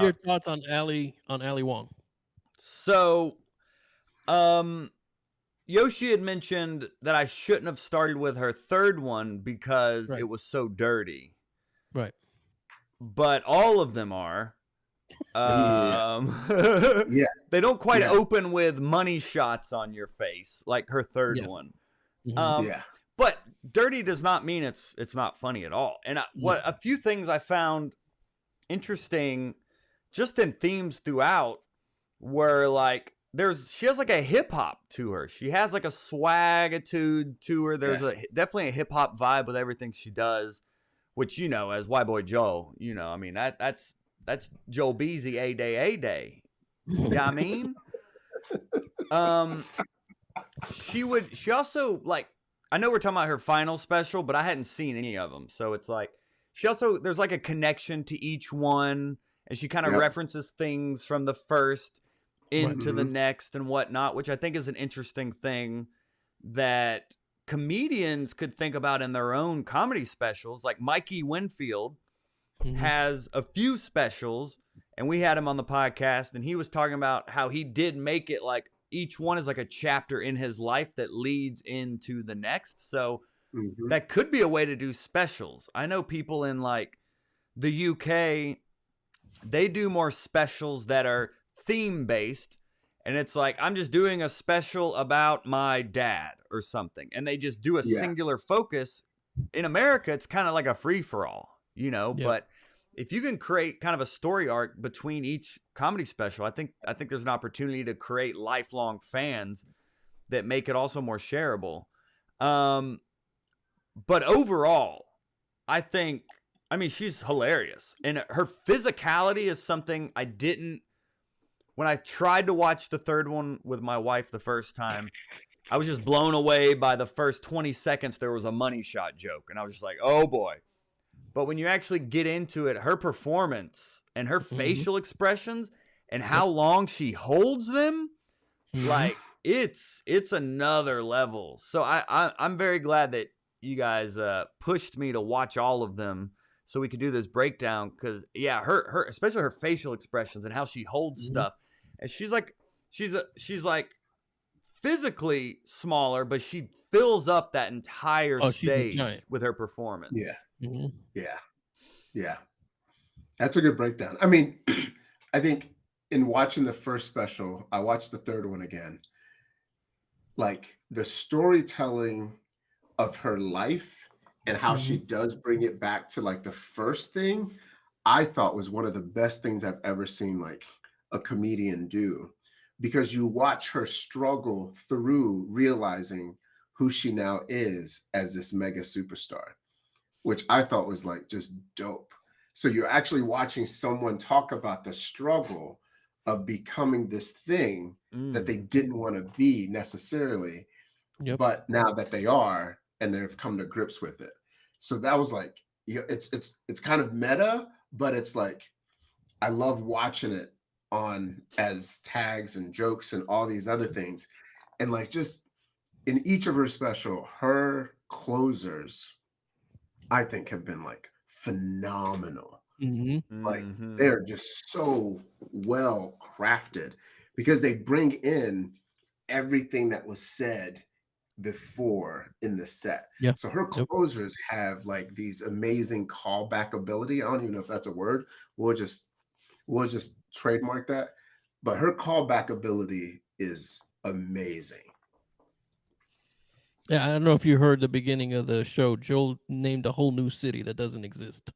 your thoughts on Ali Wong? So, Yoshi had mentioned that I shouldn't have started with her third one because Right. it was so dirty. Right. But all of them are. Yeah. They don't quite Yeah. open with money shots on your face like her third one. Mhm. But dirty does not mean it's not funny at all. And a few things I found interesting just in themes throughout were like she has like a hip hop to her. She has like a swagitude to her. There's definitely a hip hop vibe with everything she does, which, you know, as White Boy Joe, you know, I mean, that's Joe Beasy a day. Yeah, I mean, she also, like, I know we're talking about her final special, but I hadn't seen any of them. So it's like, there's like a connection to each one, and she kind of references things from the first into the next and whatnot, which I think is an interesting thing that comedians could think about in their own comedy specials. Like Mikey Winfield has a few specials, and we had him on the podcast, and he was talking about how he did make it like each one is like a chapter in his life that leads into the next. So that could be a way to do specials. I know people in like the UK, they do more specials that are theme based, and it's like, I'm just doing a special about my dad or something, and they just do a singular focus. In America, it's kind of like a free for all, you know. But if you can create kind of a story arc between each comedy special, I think there's an opportunity to create lifelong fans that make it also more shareable. But overall, I mean, she's hilarious, and her physicality is something I didn't. When I tried to watch the third one with my wife the first time, I was just blown away by the first 20 seconds. There was a money shot joke, and I was just like, oh boy. But when you actually get into it, her performance and her facial expressions and how long she holds them, like, it's another level. So I'm very glad that you guys pushed me to watch all of them so we could do this breakdown, because her especially her facial expressions and how she holds stuff. And she's like physically smaller, but she fills up that entire stage with her performance. Yeah. That's a good breakdown. I mean, I think in watching the first special, I watched the third one again. Like the storytelling of her life and how she does bring it back to like the first thing, I thought was one of the best things I've ever seen like a comedian do, because you watch her struggle through realizing who she now is as this mega superstar, which I thought was like just dope. So you're actually watching someone talk about the struggle of becoming this thing that they didn't want to be necessarily, but now that they are, and they've come to grips with it. So that was like, it's kind of meta, but it's like, I love watching it on as tags and jokes and all these other things. And like, just in each of her special, her closers, I think, have been like phenomenal. Like they're just so well crafted because they bring in everything that was said before in the set. So her closers have like these amazing callback ability. I don't even know if that's a word. We'll just trademark that. But her callback ability is amazing. Yeah, I don't know if you heard the beginning of the show. Joel named a whole new city that doesn't exist.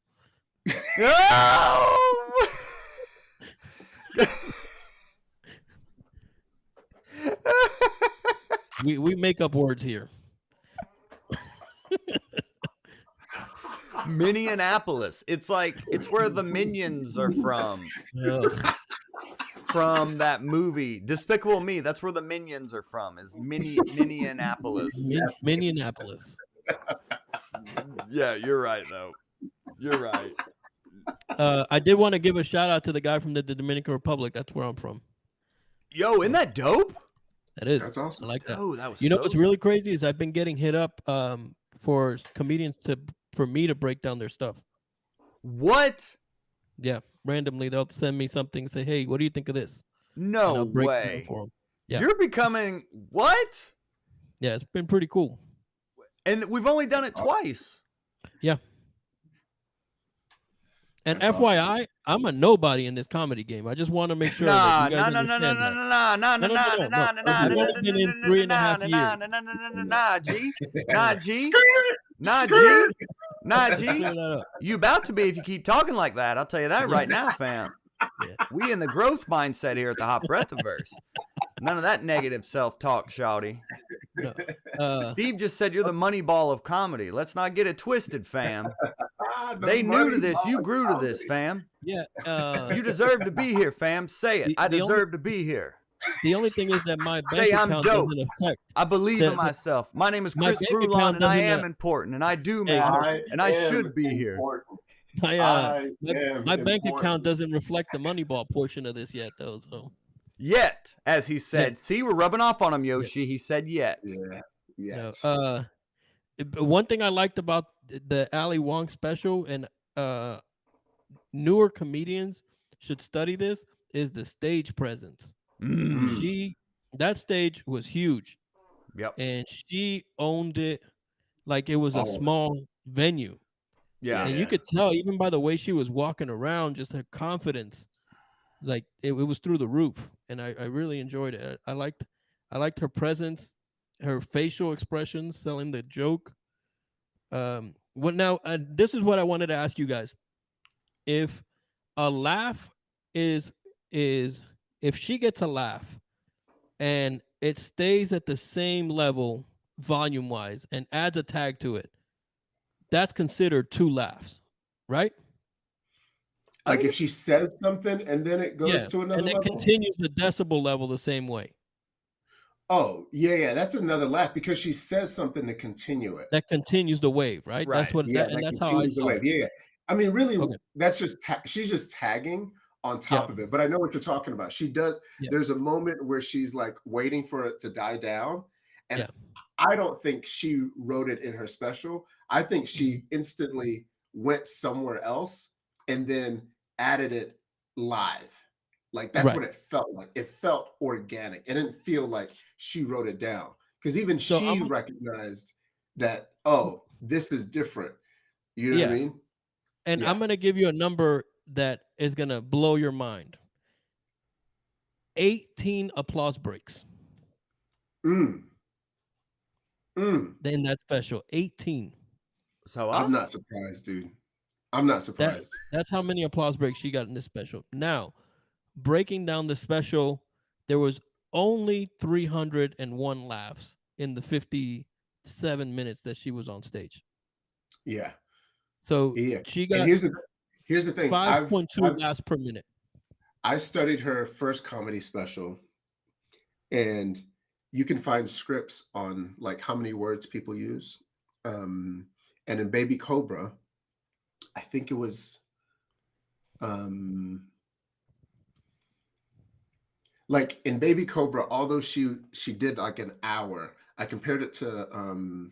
we make up words here. Minneapolis. It's where the Minions are from. From that movie Despicable Me. That's where the Minions are from. Is Minneapolis. Minneapolis. Yeah, you're right though. You're right. I did want to give a shout out to the guy from the Dominican Republic. That's where I'm from. Yo, isn't that dope? That is. That's awesome. I like that. Oh, that was. You know what's really crazy is I've been getting hit up for comedians for me to break down their stuff. What? Yeah, randomly they'll send me something, say, "Hey, what do you think of this?" And No I'll break it down way. for them. Yeah, You're becoming what? yeah, it's been pretty cool. And we've only done it Oh. twice. Yeah. And That's awesome. FYI, I'm a nobody in this comedy game. I just want to make sure that Nah, you guys nah, nah, nah, nah, understand nah, that. nah, nah, No, nah, no, nah, no, nah, no, no. nah, nah, I've nah, only been in 3.5 years. nah, G. Nah, G. Skirt, Nah, G. skirt. Nah, Let's G. clear that up. You about to be if you keep talking like that. I'll tell you that Yeah. right now, fam. Yeah. We in the growth mindset here at the Hot Breathiverse. None of that negative self-talk, shawty. No. Steve just said you're the money ball of comedy. Let's not get it twisted, fam. The They new to money this. You ball grew to comedy. this, fam. Yeah. You deserve to be here, fam. Say it. I The only- deserve to be here. The only thing is that my bank Say I'm account dope. doesn't affect. I believe in myself. My name is my Chris bank Brulon, account and I doesn't, am important, and I do Hey, matter, and I am should be here. important. My I am bank account important. doesn't reflect the Moneyball portion of this yet, though. So Yet, as he said. Yeah. See, we're rubbing off on him, Yoshi. He said yet. Yeah. no. Yeah. One thing I liked about the Ali Wong special, and newer comedians should study this, is the stage presence. Mm. That stage was huge, Yep. and she owned it like it was a Oh. small venue. Yeah. And you could tell even by the way she was walking around, just her confidence, like it was through the roof. And I really enjoyed it. I liked her presence, her facial expressions, selling the joke. What now? This is what I wanted to ask you guys. If a laugh is if she gets a laugh and it stays at the same level volume wise and adds a tag to it, that's considered 2 laughs, right? Like if she says something and then it goes to another and it level. continues the decibel level the same way. Oh, yeah, that's another laugh because she says something to continue it. That continues the wave, right? That's Right. what Yeah, and that that's how I continues the saw wave. it. Yeah. I mean, really, Okay. that's just she's just tagging on top of it. But I know what you're talking about. She does. Yeah. There's a moment where she's like waiting for it to die down, and Yeah. I don't think she wrote it in her special. I think she instantly went somewhere else and then added it live. Like that's Right. what it felt like. It felt organic. It didn't feel like she wrote it down because even So she recognized that, oh, this is different. You know what I Yeah. mean? And Yeah. I'm going to give you a number that is going to blow your mind. 18 applause breaks Mm. in that special. 18. So I'm not surprised, dude. I'm not surprised. That's how many applause breaks she got in this special. Now, breaking down the special, there was only 301 laughs in the 57 minutes that she was on stage. Yeah. So Yeah. she And got here's the thing. 5.2 laughs per minute. I studied her first comedy special, and you can find scripts on like how many words people use. And in Baby Cobra, I think it was like in Baby Cobra, although she did like an hour, I compared it to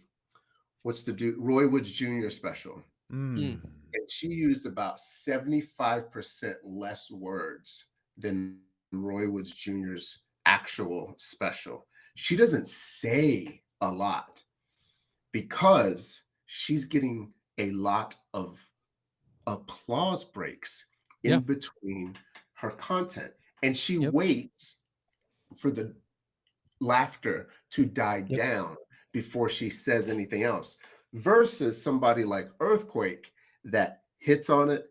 what's the dude Roy Woods Jr. special. Mm. And she used about 75% less words than Roy Woods Jr.'s actual special. She doesn't say a lot because she's getting a lot of applause breaks in between her content. And she waits for the laughter to die down before she says anything else. Versus somebody like Earthquake that hits on it.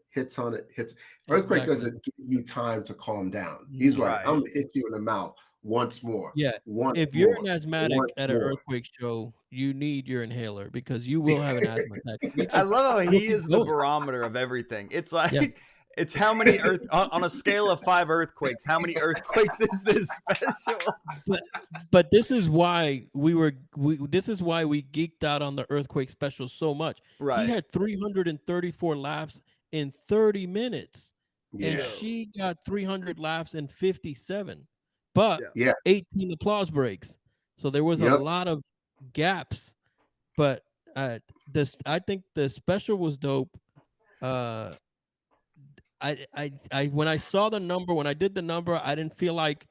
Earthquake doesn't give you time to calm down. He's like, I'm gonna hit you in the mouth once more. Yeah. If you're an asthmatic at an Earthquake show, you need your inhaler because you will have an asthma attack. I love how he is the barometer of everything. It's like it's how many on a scale of 5 earthquakes, how many earthquakes is this special? But this is why we geeked out on the Earthquake special so much. Right. He had 334 laughs in 30 minutes. Yeah. And she got 300 laughs in 57. But 18 applause breaks. So there was a lot of gaps. But I think the special was dope. when I saw the number, when I did the number, I didn't feel like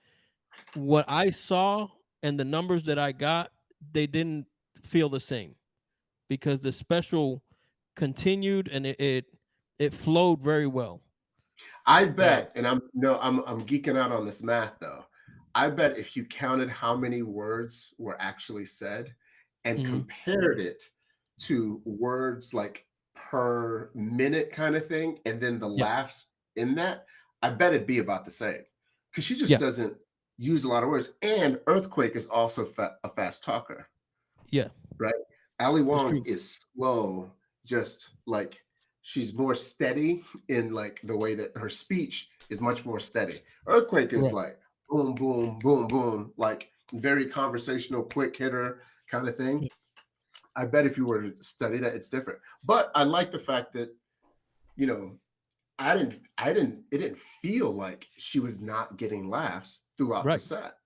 what I saw and the numbers that I got, they didn't feel the same because the special continued and it flowed very well. I bet, and I'm geeking out on this math though. I bet if you counted how many words were actually said and compared it to words like per minute kind of thing, and then the Yeah. laughs in that, I bet it'd be about the same. Because she just Yeah. doesn't use a lot of words. And Earthquake is also a fast talker, Yeah. right? Ali That's Wong true. is slow, just like she's more steady in like the way that her speech is much more steady. Earthquake is Right. like boom, boom, boom, boom, like very conversational, quick hitter kind of thing. Yeah. I bet if you were to study that, it's different. But I like the fact that, you know, it didn't feel like she was not getting laughs throughout the Right. set.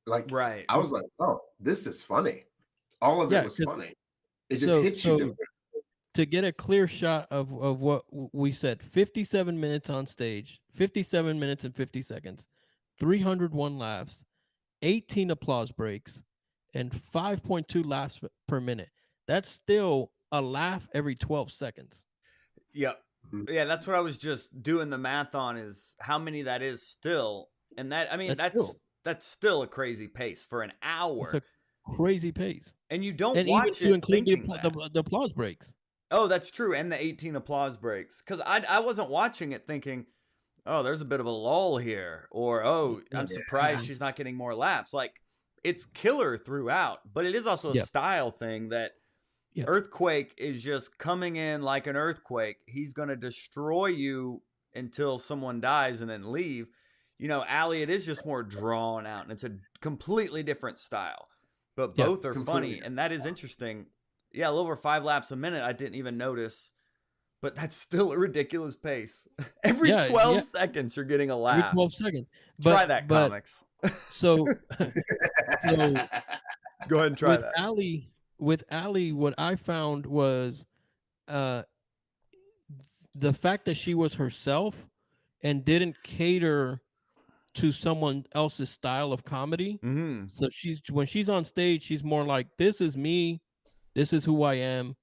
Like Right. I was like, oh, this is funny. All of it Yeah. was funny. It just So hits you different. to get a clear shot of what we said, 57 minutes on stage, 57 minutes and 50 seconds, 301 laughs, 18 applause breaks, and 5.2 laughs per minute. That's still a laugh every 12 seconds. Yep. Mhm. Yeah, that's what I was just doing the math on, is how many that is still. And that, I mean, that's still a crazy pace for an hour. It's a crazy pace. And you don't And even watch to it include thinking that. the applause breaks. Oh, that's true. And the 18 applause breaks. Because I wasn't watching it thinking, oh, there's a bit of a lull here. Or, oh, I'm surprised she's not getting more laughs. Like, it's killer throughout. But it is also a style thing that Earthquake is just coming in like an earthquake. He's going to destroy you until someone dies and then leave. You know, Ali, it is just more drawn out. And it's a completely different style. But both are funny. And that is interesting. Yeah, a little over 5 laps a minute. I didn't even notice. But that's still a ridiculous pace. Every 12 seconds, you're getting a laugh. Every 12 seconds. Try that, comics. So go ahead and try that. With Ali, what I found was the fact that she was herself and didn't cater to someone else's style of comedy. Mm-hmm. So when she's on stage, she's more like, this is me. This is who I am.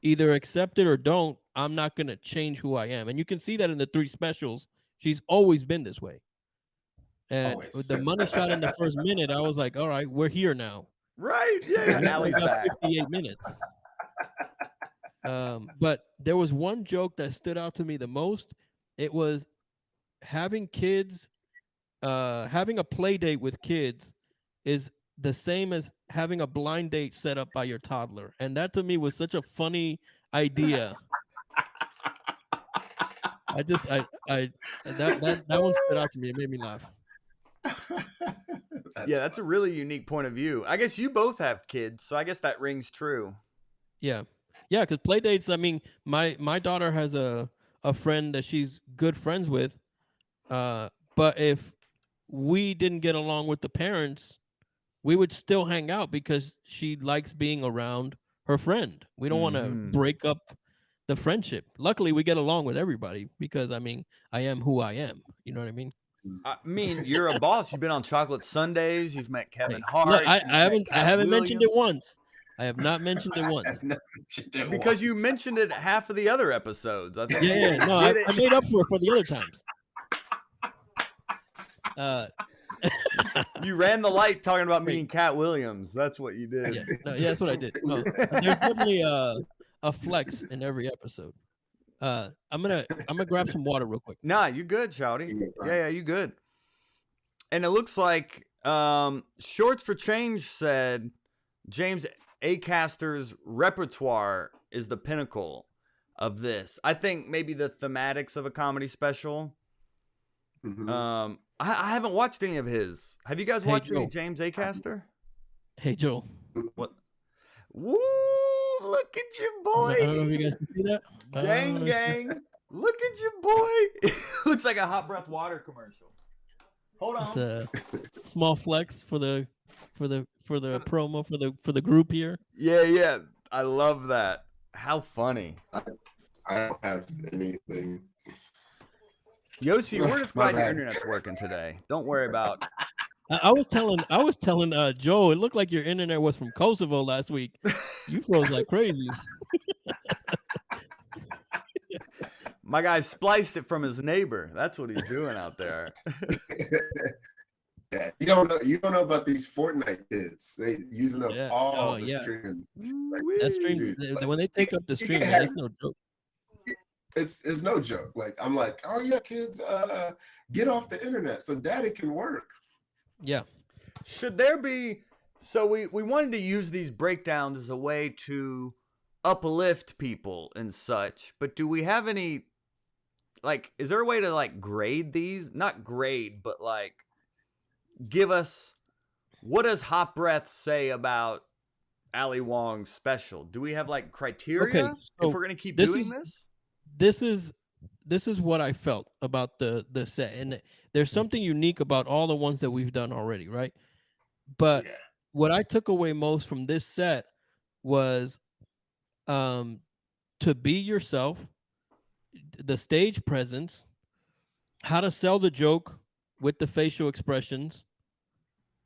Either accept it or don't. I'm not going to change who I am. And you can see that in the 3 specials. She's always been this way. And with the money shot in the first minute, I was like, all right, we're here now. Right. Yeah. Ali's back. 58 minutes. But there was one joke that stood out to me the most. It was having kids, having a play date with kids is the same as having a blind date set up by your toddler. And that to me was such a funny idea. That one stood out to me. It made me laugh. That's a really unique point of view. I guess you both have kids, so I guess that rings true. Yeah, because play dates, I mean, my daughter has a friend that she's good friends with, but if we didn't get along with the parents, we would still hang out because she likes being around her friend. We don't want to break up the friendship. Luckily, we get along with everybody because, I mean, I am who I am. You know what I mean? I mean, you're a boss. You've been on Chocolate Sundays. You've met Kevin Hart. Look, I haven't mentioned it once. I have not mentioned it once. Because you mentioned it half of the other episodes. I think no, I made up for the other times. You ran the light talking about me and Cat Williams. That's what you did. That's what I did. No, there's definitely a flex in every episode. I'm gonna grab some water real quick. Nah, you good, Shouty. Yeah, you good. And it looks like Shorts for Change said James Acaster's repertoire is the pinnacle of this. I think maybe the thematics of a comedy special. Mm-hmm. I haven't watched any of his. Have you guys watched any James Acaster? Hey, Joe. What? Woo! Look at you, boy. I don't know if you guys can see that. Gang. Look at you, boy. Looks like a Hot Breath Water commercial. Hold on. It's a small flex for the promo for the group here. Yeah. I love that. How funny. I don't have anything. Yoshi, we're just My glad your bad. internet's working today. Don't worry about. I was telling Joe, it looked like your internet was from Kosovo last week. You froze like crazy. My guy spliced it from his neighbor. That's what he's doing out there. Yeah, you don't know about these Fortnite kids. They using up Yeah. all Oh the yeah. stream. Like, That stream, dude, like, when they take up the you stream, can't man, have it's no joke. it's no joke. Like I'm like, oh yeah, kids, get off the internet so daddy can work. Yeah. Should there be? So we wanted to use these breakdowns as a way to uplift people and such. But do we have any? Like, is there a way to like grade these? Not grade, but like give us what does Hot Breath say about Ali Wong's special? Do we have like criteria Okay. if So we're gonna keep this doing is this? this is what I felt about the set, and there's something unique about all the ones that we've done already, right? But Yeah. what I took away most from this set was to be yourself, the stage presence, how to sell the joke with the facial expressions,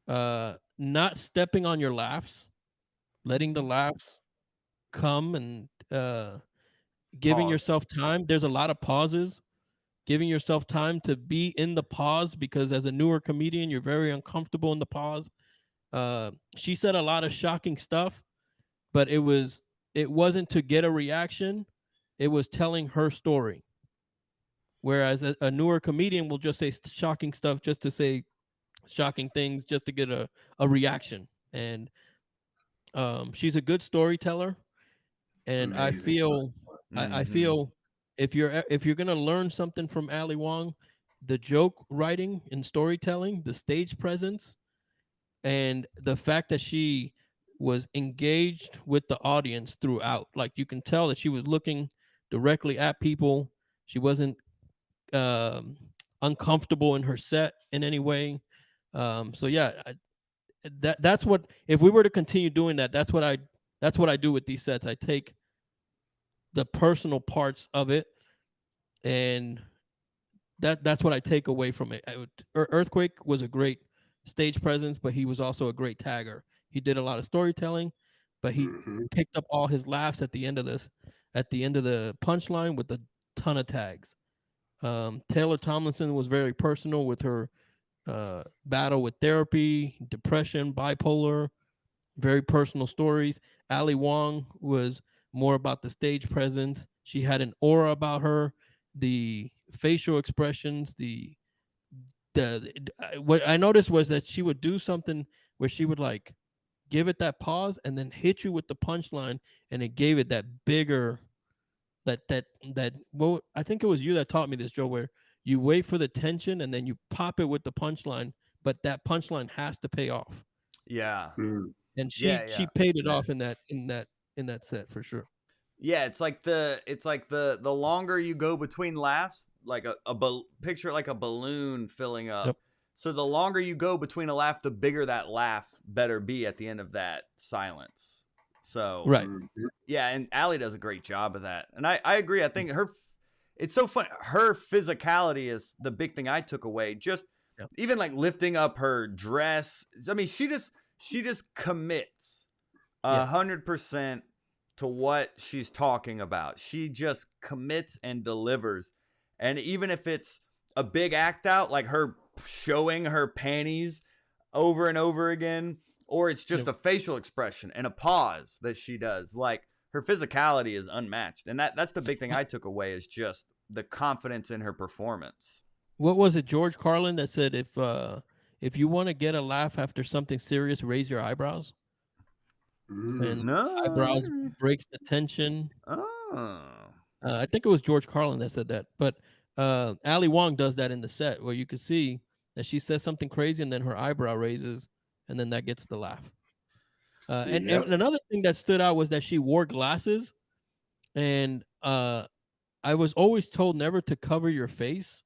not stepping on your laughs, letting the laughs come, and giving Pause. yourself time. There's a lot of pauses, giving yourself time to be in the pause, because as a newer comedian, you're very uncomfortable in the pause. She said a lot of shocking stuff, but it wasn't to get a reaction. It was telling her story. Whereas a newer comedian will just say shocking stuff just to say shocking things, just to get a reaction. And she's a good storyteller, and I Amazing. feel I Mhm. feel if you're gonna learn something from Ali Wong, the joke writing and storytelling, the stage presence, and the fact that she was engaged with the audience throughout. Like, you can tell that she was looking directly at people. She wasn't um, uncomfortable in her set in any way. So yeah, that's what, if we were to continue doing that, that's what I do with these sets. I take the personal parts of it, and that's what I take away from it. Earthquake was a great stage presence, but he was also a great tagger. He did a lot of storytelling, but he Mhm. picked up all his laughs at the end of the punchline with a ton of tags. Taylor Tomlinson was very personal with her battle with therapy, depression, bipolar, very personal stories. Ali Wong was more about the stage presence. She had an aura about her, the facial expressions, what I noticed was that she would do something where she would like give it that pause and then hit you with the punchline, and it gave it that bigger, that that that well, I think it was you that taught me this, Joe, where you wait for the tension and then you pop it with the punchline, but that punchline has to pay off. Yeah. Mm. And Yeah. she Yeah. paid it Yeah. off in that set for sure. Yeah, it's like the longer you go between laughs, like picture like a balloon filling up. Yep. So the longer you go between a laugh, the bigger that laugh better be at the end of that silence. So Right. Mhm. yeah, and Allie does a great job of that, and I agree. I think it's so fun. Her physicality is the big thing I took away. Just Yep. even like lifting up her dress. I mean, she just commits Yeah. 100% to what she's talking about. She just commits and delivers. And even if it's a big act out, like her showing her panties over and over again, or it's just Yep. a facial expression and a pause that she does, like her physicality is unmatched. And that's the big thing I took away, is just the confidence in her performance. What was it, George Carlin, that said if you want to get a laugh after something serious, raise your eyebrows? Mm. And No. eyebrows breaks the tension. Oh. I think it was George Carlin that said that. But Ali Wong does that in the set, where you can see that she says something crazy and then her eyebrow raises, and then that gets the laugh. And Yep. another thing that stood out was that she wore glasses, and I was always told never to cover your face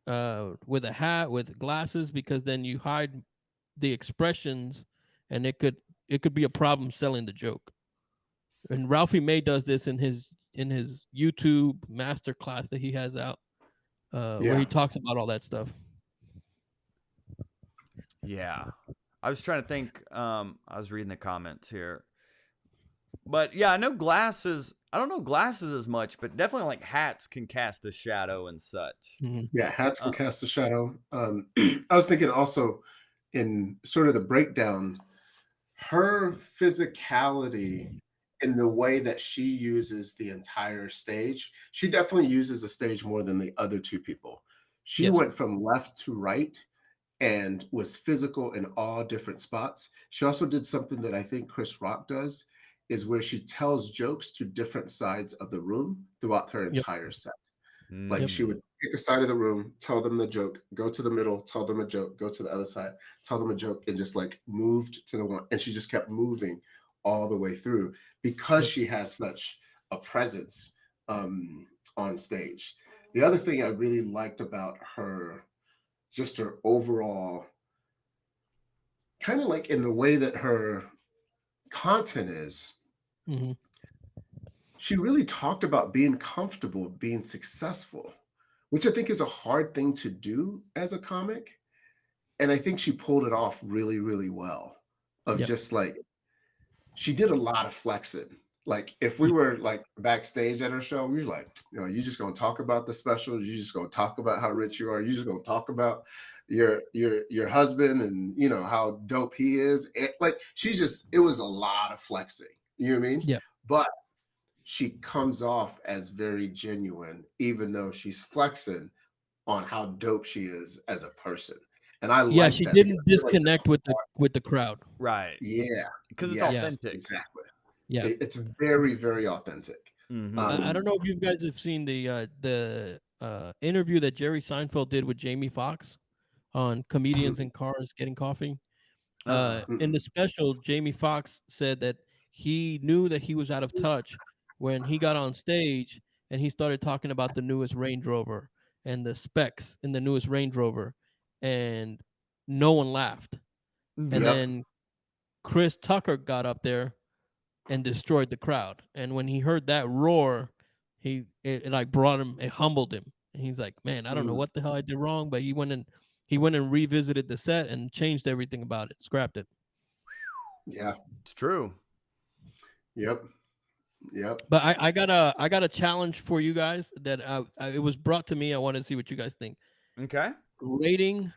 with a hat, with glasses, because then you hide the expressions, and it could be a problem selling the joke. And Ralphie May does this in his YouTube master class that he has out. where he Yeah. talks about all that stuff. Yeah. I was trying to think. I was reading the comments here. But yeah, I know glasses. I don't know glasses as much, but definitely like hats can cast a shadow and such. Yeah, hats can Uh, cast a shadow. I was thinking also in sort of the breakdown, her physicality in the way that she uses the entire stage, she definitely uses the stage more than the other two people. She Yes. went from left to right and was physical in all different spots. She also did something that I think Chris Rock does, is where she tells jokes to different sides of the room throughout her Yep. entire set. Like Yep. she would pick a side of the room, tell them the joke, go to the middle, tell them a joke, go to the other side, tell them a joke, and just like moved to the one. And she just kept moving all the way through because Yep. she has such a presence on stage. The other thing I really liked about her, just her overall kind of like in the way that her content is, Hmm. she really talked about being comfortable, being successful, which I think is a hard thing to do as a comic. And I think she pulled it off really, really well. Of Yep. just like, she did a lot of flexing. Like, if we Yep. were like backstage at her show, we were like, you just gonna talk about the specials, you just gonna talk about how rich you are, you just gonna talk about your husband and how dope he is. Like, it was a lot of flexing. You know what I mean? Yep. But she comes off as very genuine, even though she's flexing on how dope she is as a person. And I Yeah, like she that because didn't I feel like that's disconnect with the hard. crowd. right. Yeah, Because it's Yeah. yes, authentic. exactly. Yeah. It's very, very authentic. Mm-hmm. I don't know if you guys have seen the interview that Jerry Seinfeld did with Jamie Foxx on comedians in cars getting coffee. In the Mm-mm. special, Jamie Foxx said that he knew that he was out of touch when he got on stage and he started talking about the newest Range Rover and the specs in the newest Range Rover, and no one laughed. And Yep. then Chris Tucker got up there and destroyed the crowd. And when he heard that roar, it like brought him, it humbled him. And he's like, "Man, I don't know Mm, what the hell I did wrong," but he went and revisited the set and changed everything about it, scrapped it. yeah. It's true. Yep. Yep. But I got a challenge for you guys that it was brought to me. I want to see what you guys think. Okay. Rating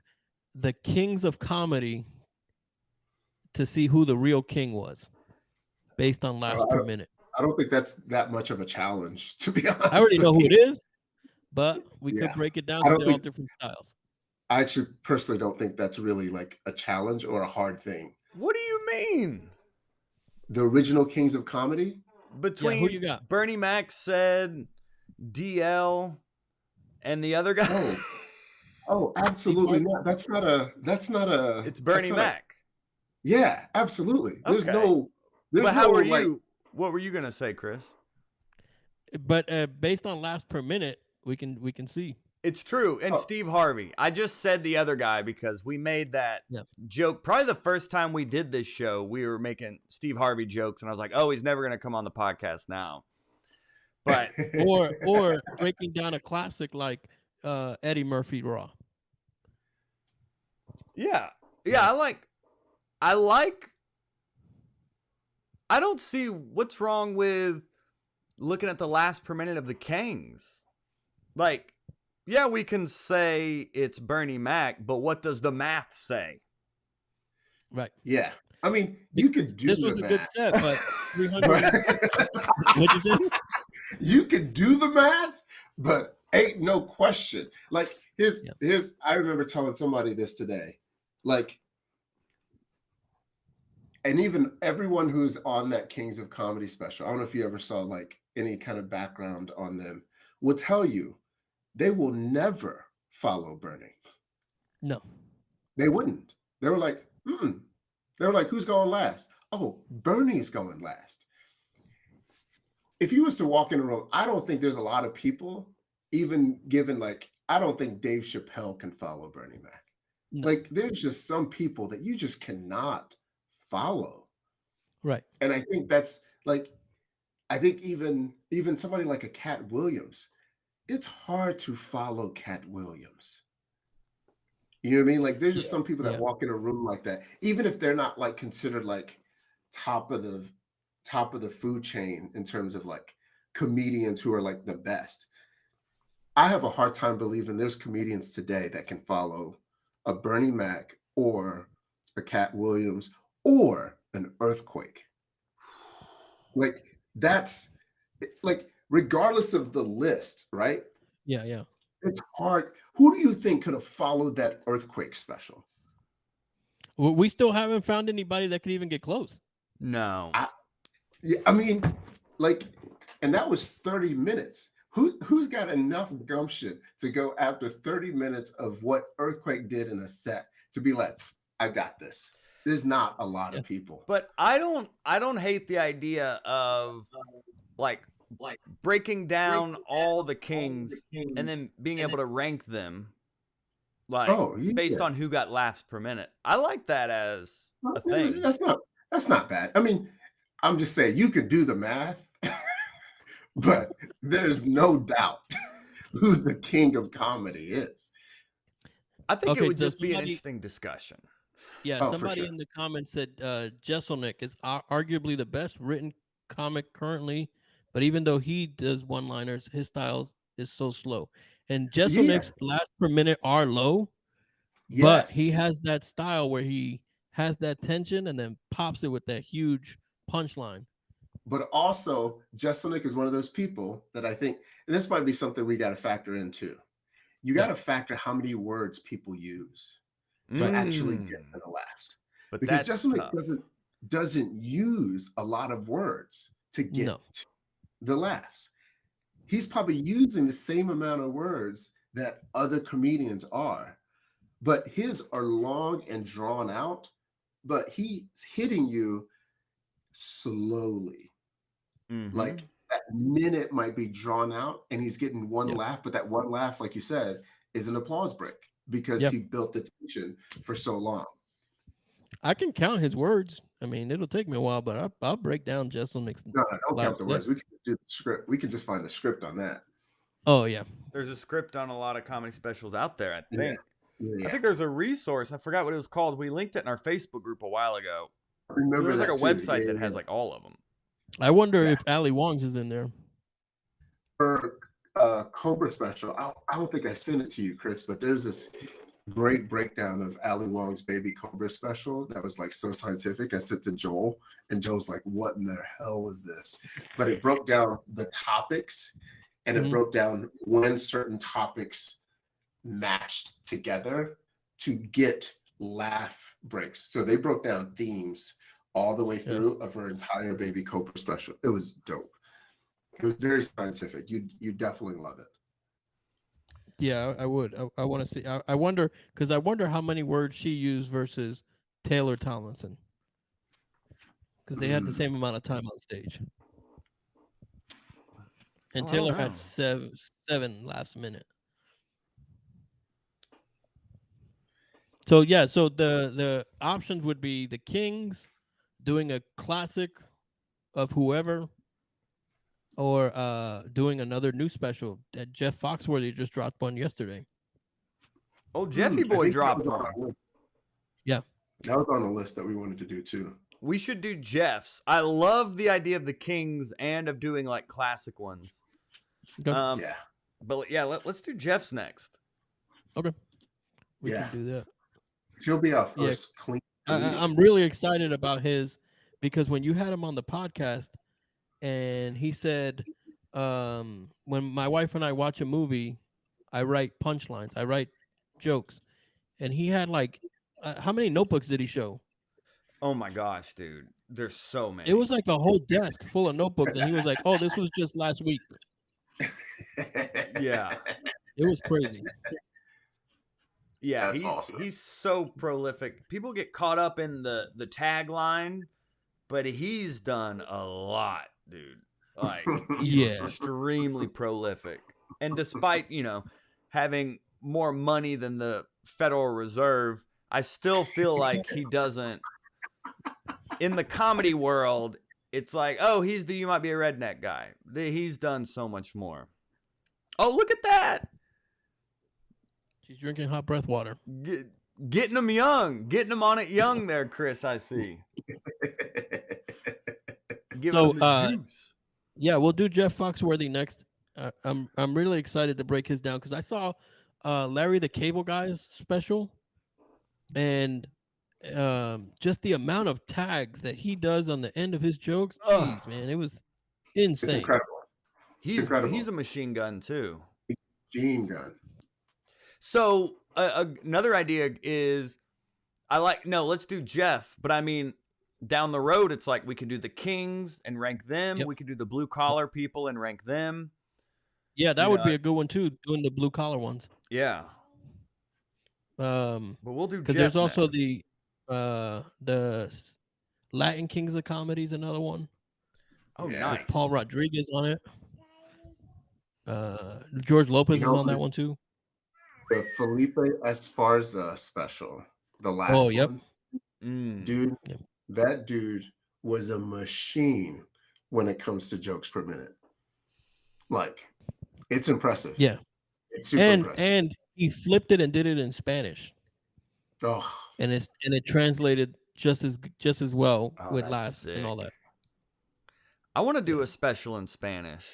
the kings of comedy to see who the real king was based on Uh, laughs per minute. I don't think that's that much of a challenge, to be I honest already know with who you. it is, but we could Yeah. break it down I because don't they're all think different styles. I actually personally don't think that's really like a challenge or a hard thing. What do you mean? The original Kings of Comedy? Yeah, who Between you got? Bernie Mac said, DL, and the other guy, Oh, oh, Steve absolutely Harvey? not. it's That's Bernie not a, Mac. yeah, absolutely. Okay. There's But how no are like, you? What were you gonna say, Chris? But based on laughs per minute, we can see. It's true. And oh, Steve Harvey. I just said the other guy because we made that Yeah. joke. Probably the first time we did this show, we were making Steve Harvey jokes, and I was like, "Oh, he's never gonna come on the podcast now." But Or breaking down a classic like Eddie Murphy Raw. yeah, Yeah. I like. I don't see what's wrong with looking at the last per minute of the Kings. Like, yeah, we can say it's Bernie Mac, but what does the math say? Right. yeah. I mean, Be- you could do This the was a good math. set, but 300. What'd you say? You could do the math, but ain't no question. Like, Yeah. I remember telling somebody this today. Like, and even everyone who's on that Kings of Comedy special, I don't know if you ever saw like any kind of background on them, will tell you they will never follow Bernie. No. They wouldn't. They were like, They were like, who's going last? Oh, Bernie's going last. If you was to walk in a room, I don't think there's a lot of people, even given like, I don't think Dave Chappelle can follow Bernie Mac. No. Like, there's just some people that you just cannot follow. Right. And I think even somebody like a Cat Williams, it's hard to follow Cat Williams. You know what I mean? Like there's just Yeah, some people that yeah, walk in a room like that, even if they're not like considered like top of the top of the food chain in terms of like comedians who are like the best. I have a hard time believing there's comedians today that can follow a Bernie Mac or a Cat Williams or an Earthquake. Like that's like regardless of the list, right? yeah, yeah. It's hard. Who do you think could have followed that Earthquake special? We still haven't found anybody that could even get close. No. I, yeah, I mean, like, and that was 30 minutes. Who's got enough gumption to go after 30 minutes of what Earthquake did in a set to be like, I got this. There's not a lot Yeah. of people. But I don't hate the idea of like breaking down all the kings and then being able to rank them like based on who got laughs per minute. I like that as a thing. That's not bad. I mean, I'm just saying you can do the math, but there's no doubt who the king of comedy is. I think Okay, it would so just be an somebody- interesting discussion. Yeah, Oh, for somebody sure. in the comments said Jeselnik is arguably the best written comic currently, but even though he does one-liners, his style is so slow. And Jeselnik's laughs per minute are low, but he Yes. has that style where he has that tension and then pops it with that huge punchline. But also, Jeselnik is one of those people that I think, and this might be something we got to factor in too. You got to factor how many words people use to actually get to the laughs. But Because that's Jeselnik tough. doesn't use a lot of words to get the laughs. He's probably using the same amount of words that other comedians are, but his are long and drawn out, but he's hitting you slowly. Like that minute might be drawn out and he's getting one laugh, but that one laugh, like you said, is an applause break because he built the tension for so long. I can count his words. I mean, it'll take me a while, but I'll break down Jeselnik's. No, don't count the words. We can do the script. We can just find the script on that. Oh yeah. There's a script on a lot of comedy specials out there, I think. Yeah. I think there's a resource. I forgot what it was called. We linked it in our Facebook group a while ago. Remember There's like a that too. website that has like all of them. I wonder if Ali Wong's is in there. For Cobra special, I don't think I sent it to you, Chris, but there's this great breakdown of Ali Wong's Baby Cobra special that was like so scientific. I sent to Joel, and Joel's like, "What in the hell is this?" But it broke down the topics, and it broke down when certain topics matched together to get laugh breaks. So they broke down themes all the way through of her entire Baby Cobra special. It was dope. It was very scientific. You definitely love it. Yeah, I would. I want to see. I wonder because I wonder how many words she used versus Taylor Tomlinson because they had the same amount of time on stage. And Taylor had seven laughs a minute. So yeah, so the options would be the Kings doing a classic of whoever, or doing another new special. Jeff Foxworthy just dropped one yesterday. Oh, Jeffy Boy dropped one. Yeah, that was on the list that we wanted to do too. We should do Jeff's. I love the idea of the Kings and of doing like classic ones. Okay. But yeah, let's do Jeff's next. Okay, we can do that. He'll be our first clean. I'm really excited about his because when you had him on the podcast and he said, when my wife and I watch a movie, I write punchlines, I write jokes, and he had like, how many notebooks did he show? Oh my gosh, dude. There's so many. It was like a whole desk full of notebooks, and he was like, oh, this was just last week. Yeah. It was crazy. Yeah, that's awesome. He's so prolific. People get caught up in the tagline, but he's done a lot, dude. Like, extremely prolific. And despite, having more money than the Federal Reserve, I still feel like he doesn't. In the comedy world, it's like, oh, he's the You Might Be a Redneck guy. He's done so much more. Oh, look at that. She's drinking hot breath water. Getting them young. Getting them on it young there, Chris, I see. Giving them the juice. Yeah, we'll do Jeff Foxworthy next. I'm really excited to break his down because I saw Larry the Cable Guy's special, and just the amount of tags that he does on the end of his jokes. Jeez, man, it was insane. It's incredible. He's a machine gun too. Machine gun. So another idea is, let's do Jeff, but I mean, down the road, it's like we could do the Kings and rank them. Yep. We could do the blue collar people and rank them. Yeah, that would be a good one too, doing the blue collar ones. Yeah. But we'll do because there's also the Latin Kings of Comedy is another one. Oh, nice. With Paul Rodriguez on it. George Lopez is on that one too. The Felipe Esparza special, the last one. Yep. Dude, that dude was a machine when it comes to jokes per minute. Like, it's impressive. Yeah. It's super impressive. And he flipped it and did it in Spanish. Oh. And it translated just as well with laughs and all that. I want to do a special in Spanish.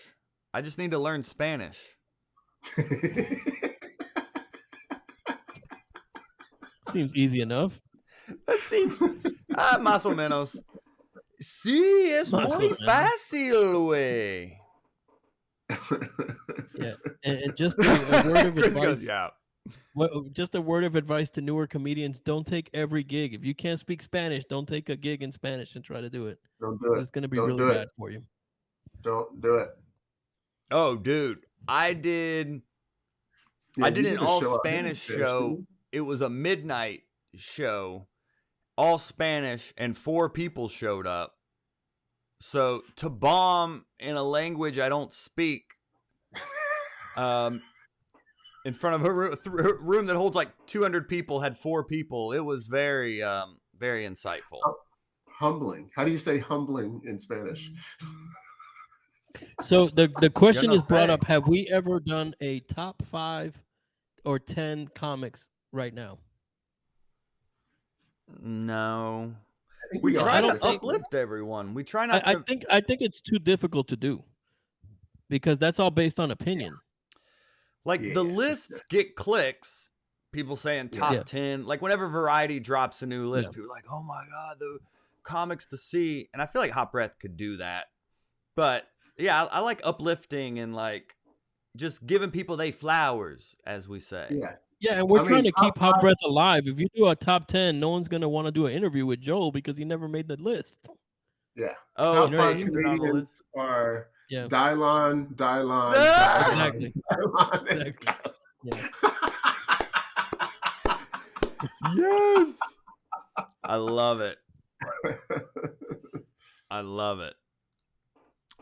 I just need to learn Spanish. Seems easy enough. That seems más o menos. Sí, es muy fácil, güey. Yeah, and just a word of advice. Yeah. Just a word of advice to newer comedians: don't take every gig. If you can't speak Spanish, don't take a gig in Spanish and try to do it. Don't do it. It's going to be really bad for you. Don't do it. Oh, dude, I did an all Spanish show. It was a midnight show, all Spanish, and 4 people showed up. So to bomb in a language I don't speak, in front of a room that holds like 200 people, had 4 people. It was very, very insightful. Humbling. How do you say humbling in Spanish? So the question is brought up: have we ever done a top 5 or 10 comics right now? No. We try to uplift everyone. We try not to. I think it's too difficult to do because that's all based on opinion. Like the lists get clicks. People saying top 10. Like whenever Variety drops a new list, people are like, "Oh my god, the comics to see." And I feel like Hot Breath could do that. But yeah, I like uplifting and like just giving people they flowers, as we say. Yeah. Yeah, and we're trying to keep Hot Breath alive. If you do a top 10, no one's going to want to do an interview with Joel because he never made the list. Yeah. Oh, top 5 comedians are Dylon. Exactly. Exactly. Yes. I love it. I love it.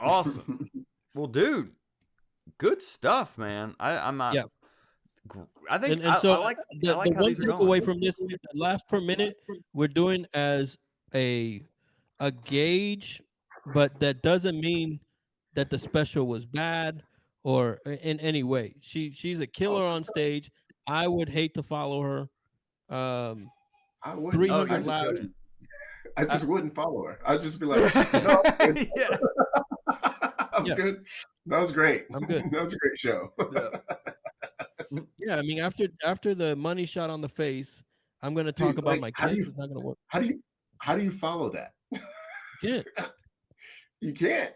Awesome. Well, dude, good stuff, man. I'm not. Yeah. I think so I like the how one these are going. takeaway from this, the last per minute, we're doing as a gauge, but that doesn't mean that the special was bad or in any way. She's a killer on stage. I would hate to follow her. I would. 300 laughs. I just wouldn't follow her. I'd just be like, no, I'm good. That was great. I'm good. That was a great show. Yeah, I mean, after the money shot on the face, I'm going to talk about my kids. It's not going to work. How do you follow that? You can't. You can't.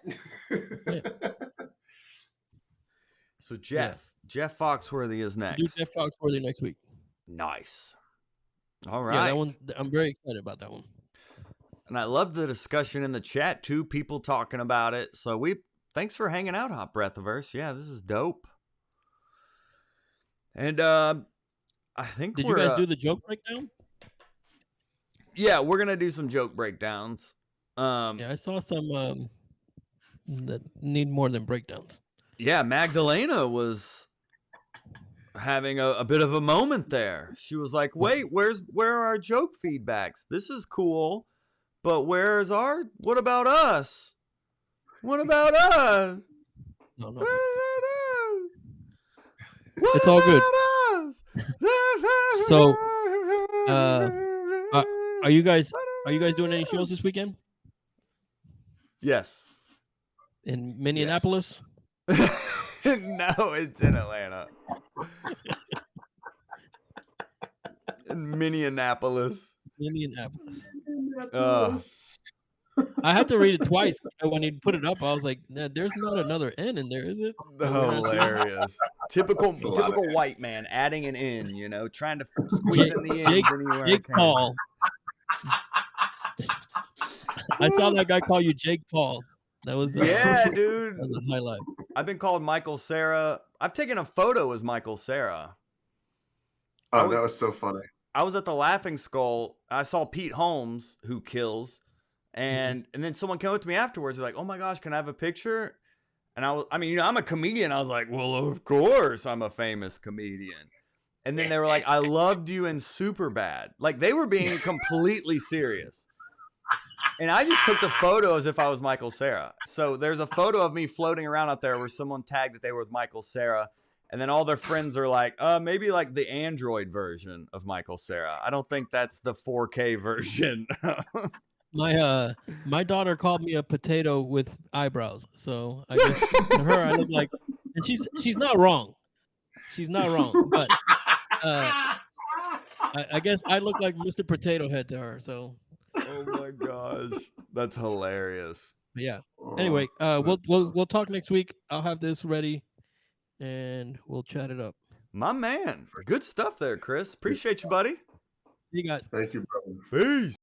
Yeah. So Jeff Foxworthy is next. Do Jeff Foxworthy next week. Nice. All right. Yeah, that one. I'm very excited about that one. And I love the discussion in the chat too. People talking about it. So thanks for hanging out, Hot Breathiverse. Yeah, this is dope. And I think you guys do the joke breakdown? Yeah, we're gonna do some joke breakdowns. Yeah, I saw some that need more than breakdowns. Yeah, Magdalena was having a bit of a moment there. She was like, "Wait, where are our joke feedbacks? This is cool, but what about us? What about us? No. It's all good. So, are you guys doing any shows this weekend Yes. in Minneapolis? No, it's in Atlanta. In Minneapolis. I had to read it twice when he put it up. I was like, nah, "There's not another N in there, is it?" Hilarious. Typical white man adding an N. You know, trying to squeeze in the N's anywhere Jake I can. Paul. I saw that guy call you Jake Paul. That was dude. that was a highlight. I've been called Michael Cera. I've taken a photo as Michael Cera. Oh, that was so funny. I was at the Laughing Skull. I saw Pete Holmes, who kills, and then someone came up to me afterwards. They're like, "Oh my gosh, can I have a picture?" And I mean, you know, I'm a comedian. I was like, "Well, of course, I'm a famous comedian." And then they were like, "I loved you in Superbad." Like they were being completely serious. And I just took the photo as if I was Michael Cera. So there's a photo of me floating around out there where someone tagged that they were with Michael Cera. And then all their friends are like, maybe like the Android version of Michael Cera. I don't think that's the 4K version. My daughter called me a potato with eyebrows. So I guess to her I look like, and she's not wrong. She's not wrong. But I guess I look like Mr. Potato Head to her. So. Oh my gosh, that's hilarious. But yeah. Anyway, we'll talk next week. I'll have this ready, and we'll chat it up. My man, good stuff there, Chris. Appreciate you, buddy. See you guys. Thank you, brother. Peace.